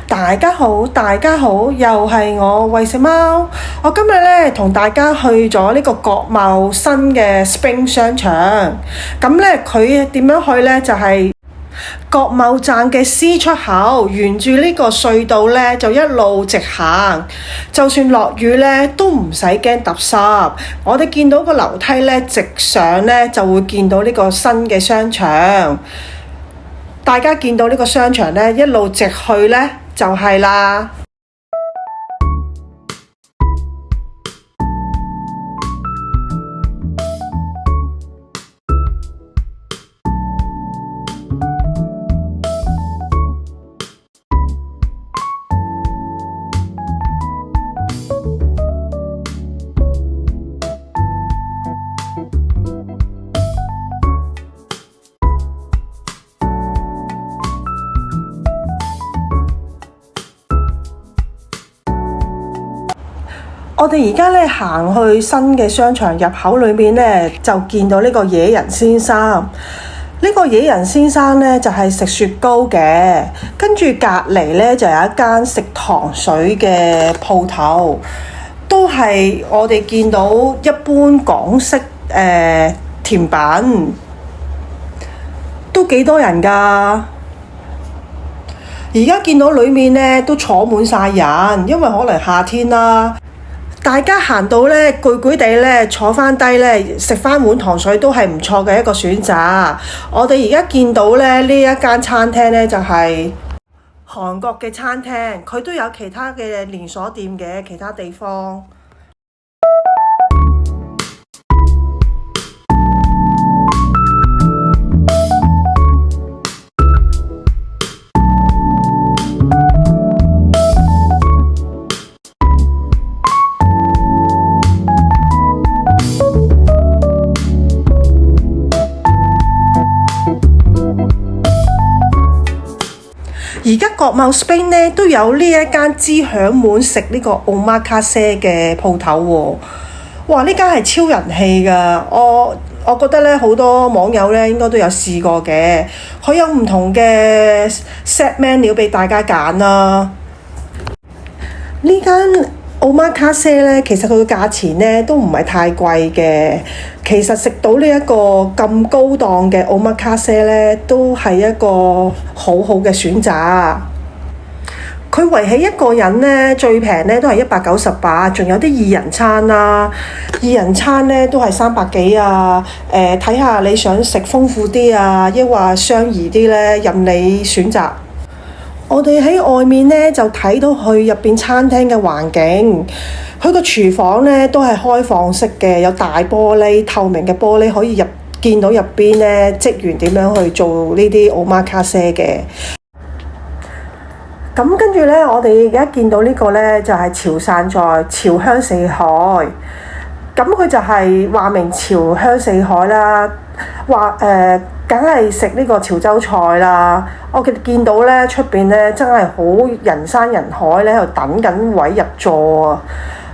大家好，大家好，又係我餵食貓。我今日咧同大家去咗呢個國貿新嘅 Spring 商場。咁咧佢點樣去咧？就係國貿站嘅 C 出口，沿住呢個隧道咧就一路直行。就算落雨咧都唔使驚揼濕。我哋見到個樓梯咧直上咧就會見到呢個新嘅商場。大家見到呢個商場咧一路直去咧就係啦。我哋而家咧行去新嘅商場入口裏面咧，就見到呢個野人先生。呢個野人先生咧就係食雪糕嘅，跟住隔離咧就有一間食糖水嘅鋪頭，都係我哋見到一般港式甜品，都幾多人㗎。而家見到裏面咧都坐滿晒人，因為可能夏天啦。大家行到咧攰攰地咧坐翻低咧食翻碗糖水都係唔錯嘅一個選擇。我哋而家見到咧呢一間餐廳咧就係韓國嘅餐廳，佢都有其他嘅連鎖店嘅其他地方。而家國貿 Spring 咧都有呢一間知響滿食呢個 Omakase 嘅鋪頭喎。哇！呢間係超人氣㗎，我覺得咧好多網友咧應該都有試過嘅。佢有唔同嘅 set menu 俾大家揀啦。呢間Omakase咧，其實佢嘅價錢咧都唔係太貴嘅。其實食到呢一個咁高檔嘅Omakase咧，都係一個好好嘅選擇。佢圍起一個人咧，最平咧都係198，仲有啲二人餐啦。二人餐咧都係300幾啊。睇下你想食豐富啲啊，抑或相宜啲咧，任你選擇。我哋喺外面咧就睇到佢入邊餐廳嘅環境，佢個廚房咧都係開放式嘅，有大玻璃、透明嘅玻璃可以見到入邊咧職員點樣去做呢啲 Omakase 嘅。咁跟住咧，我哋而家見到呢個咧就係潮汕菜潮香四海。咁佢就係話明潮香四海啦，話梗係食呢個潮州菜啦。我哋見到咧出邊咧真係好人山人海咧喺度等緊位入座啊，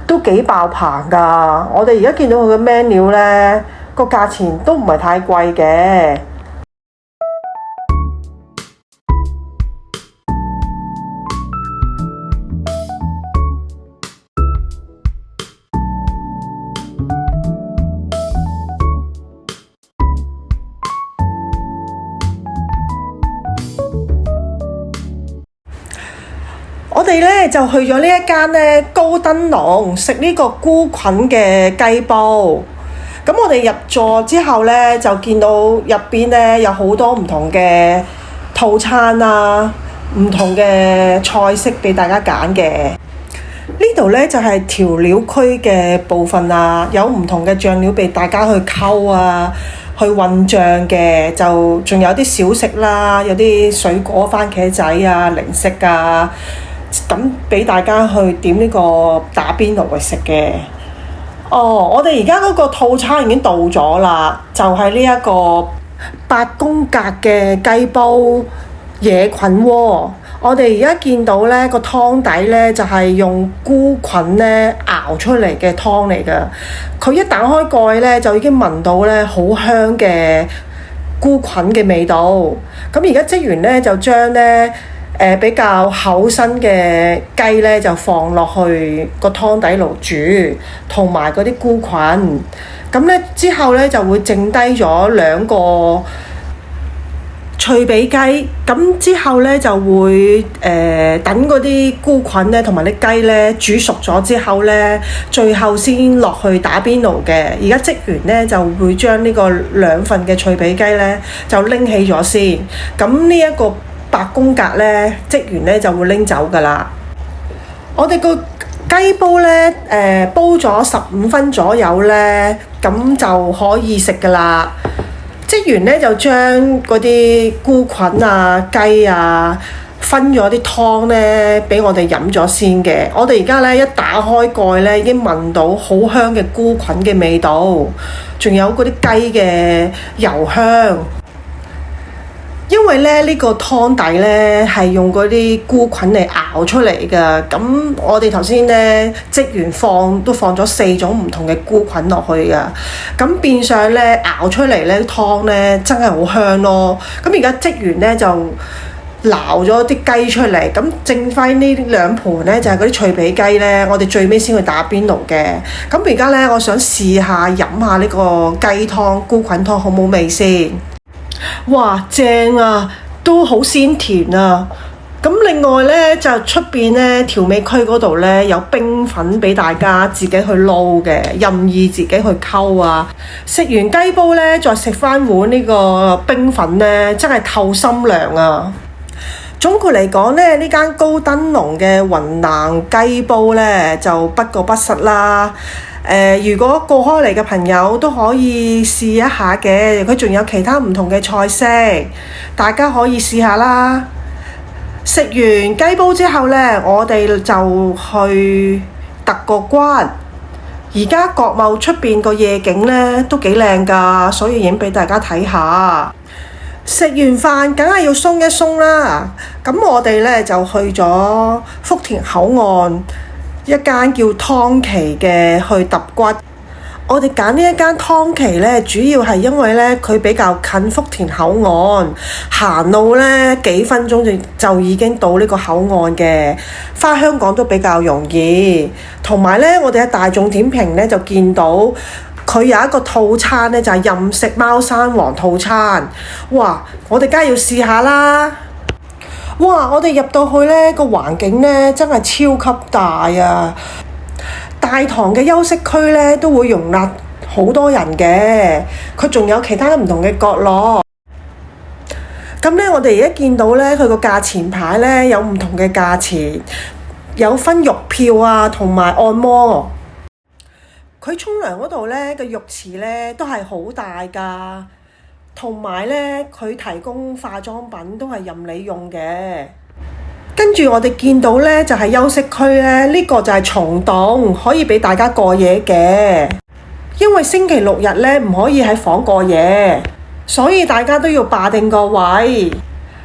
都幾爆棚㗎。我哋而家見到佢嘅 menu 咧個價錢都唔係太貴嘅。我哋咧就去咗呢一間咧高登龍食呢個菇菌嘅雞煲。咁我哋入座之後咧就見到入邊咧有好多唔同嘅套餐啊，唔同嘅菜式俾大家揀嘅。呢度咧就係調料區嘅部分啊，有唔同嘅醬料俾大家去溝啊，去混醬嘅，就仲有啲小食啦，有啲水果、番茄仔啊、零食啊。咁俾大家去點呢個打邊爐去食嘅。我哋而家嗰個套餐已經到咗啦，就係呢一個8宮格嘅雞煲野菌鍋。我哋而家見到咧個湯底咧就係用菇菌咧熬出嚟嘅湯嚟㗎。佢一打開蓋咧就已經聞到咧好香嘅菇菌嘅味道。咁而家職員咧就將咧比較厚身嘅雞咧，就放落去個湯底度煮，同埋嗰啲菇菌。咁咧之後咧就會剩低咗2個脆皮雞。咁之後咧就會等嗰啲菇菌咧同埋啲雞咧煮熟咗之後咧，最後先落去打邊爐嘅。而家職員咧就會將呢個2份嘅脆皮雞咧就拎起咗先。咁呢一個白宮格咧，職員咧就會拎走㗎啦。我哋個雞煲咧，煲咗15分左右咧，咁就可以食㗎啦。職員咧就將嗰啲菇菌啊、雞啊分咗啲湯咧，俾我哋飲咗先嘅。我哋而家咧一打開蓋咧，已經聞到好香嘅菇菌嘅味道，仲有嗰啲雞嘅油香。因為咧呢個湯底咧係用嗰啲菇菌嚟熬出嚟㗎，咁我哋頭先咧職員都放咗4種唔同嘅菇菌落去㗎，咁變相咧熬出嚟咧湯咧真係好香咯。咁而家職員咧就撈咗啲雞出嚟，咁剩翻呢2盤咧就係嗰啲脆皮雞咧，我哋最尾先去打邊爐嘅。咁而家咧我想試下飲下呢個雞湯菇菌湯好冇味先。哇，正啊，都好鮮甜啊！咁另外咧就出邊咧調味區嗰度咧有冰粉俾大家自己去撈嘅，任意自己去溝啊！食完雞煲咧，再食翻碗呢個冰粉咧，真係透心涼啊！總括嚟講咧，呢間高登龍嘅雲南雞煲咧就不過不失啦。如果過開嚟嘅朋友都可以試一下嘅，佢仲有其他唔同嘅菜式，大家可以試下啦。食完雞煲之後呢，我哋就去揼個骨。而家國貿出邊個夜景呢都幾靚㗎，所以影俾大家睇下。食完飯梗係要鬆一鬆啦，咁我哋呢就去咗福田口岸一間叫湯奇嘅去揼骨。我哋揀呢一間湯奇呢，主要係因為呢，佢比較近福田口岸，行路呢幾分鐘就已經到呢個口岸嘅，返香港都比較容易。同埋呢，我哋喺大眾點評呢就見到佢有一個套餐呢，就係任食貓山王套餐。哇！我哋梗係要試下啦。哇！我哋入到去呢個環境呢，真係超級大啊！大堂嘅休息區呢都會容納好多人嘅，佢仲有其他唔同嘅角落。咁呢，我哋而家見到呢，佢個價錢牌呢有唔同嘅價錢，有分肉票啊，同埋按摩。佢沖涼嗰度呢個浴池呢都係好大㗎。同埋咧，佢提供化妝品都係任你用嘅。跟住我哋見到咧，就係休息區咧，呢個就係蟲洞，可以俾大家過夜嘅。因為星期6日咧唔可以喺房過夜，所以大家都要霸定個位。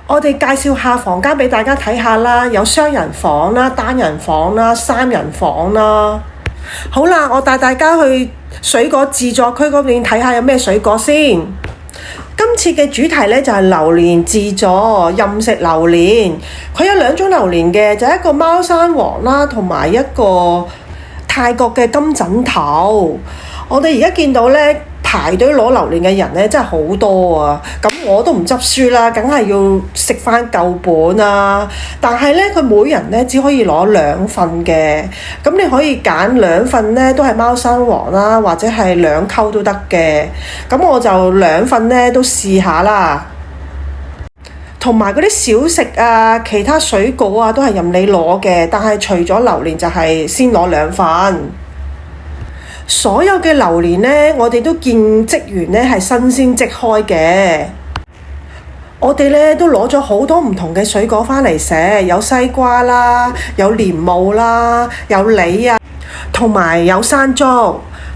我哋介紹下房間俾大家睇下啦，有雙人房啦、單人房啦、3人房啦。好啦，我帶大家去水果自助區嗰邊睇下有咩水果先。今次嘅主題咧就係榴蓮自助，任食榴蓮。佢有2種榴蓮嘅，就一個貓山王啦，同埋一個泰國嘅金枕頭。我哋而家見到咧排隊攞榴蓮嘅人咧真係好多啊！咁我都唔執輸啦，梗係要食翻夠本啦。但係咧佢每人咧只可以攞2份嘅，咁你可以揀2份咧都係貓山王啦，或者係2溝都得嘅。咁我就2份咧都試下啦。同埋嗰啲小食啊、其他水果啊都係任你攞嘅，但係除咗榴蓮就係先攞2份。所有嘅榴蓮呢，我哋都見職員呢係新鮮即開嘅。我哋呢都攞咗好多唔同嘅水果返嚟食，有西瓜啦，有蓮霧啦，有梨啊，同埋有山竹。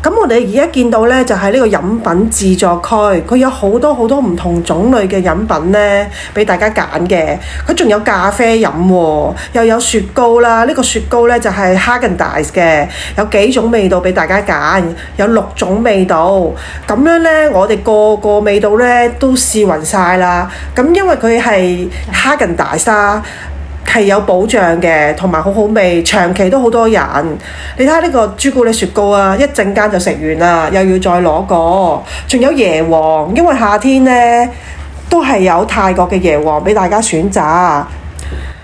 咁我哋而家見到呢，就係呢個飲品自助區，佢有好多好多唔同種類嘅飲品呢，俾大家揀嘅。佢仲有咖啡飲喎，又有雪糕啦。呢個雪糕呢，就係 Häagen-Dazs 嘅，有幾種味道俾大家揀，有6種味道。咁樣呢，我哋個個味道呢都試勻晒啦。咁因為佢係 Häagen-Dazs 啦。係有保障嘅，同埋好好味，長期都好多人。你睇下呢個朱古力雪糕啊，一陣間就食完啦，又要再攞個。仲有椰皇，因為夏天呢都係有泰國嘅椰皇俾大家選擇，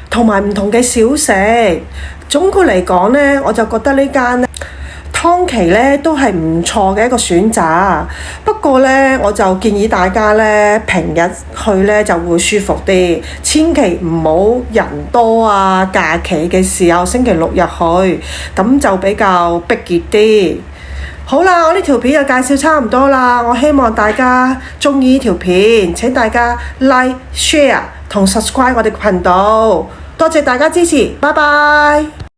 同埋唔同嘅小食。總括嚟講呢，我就覺得呢間湯奇呢都係唔錯嘅一個選擇。不過呢，我就建議大家呢平日去呢就會舒服啲，千祈唔好人多啊，假期嘅時候星期六日去，咁就比較逼傑啲。好啦，我呢條片就介紹差唔多啦，我希望大家鍾意呢條片，請大家 like、share 同 subscribe 我哋嘅頻道，多謝大家支持，拜拜。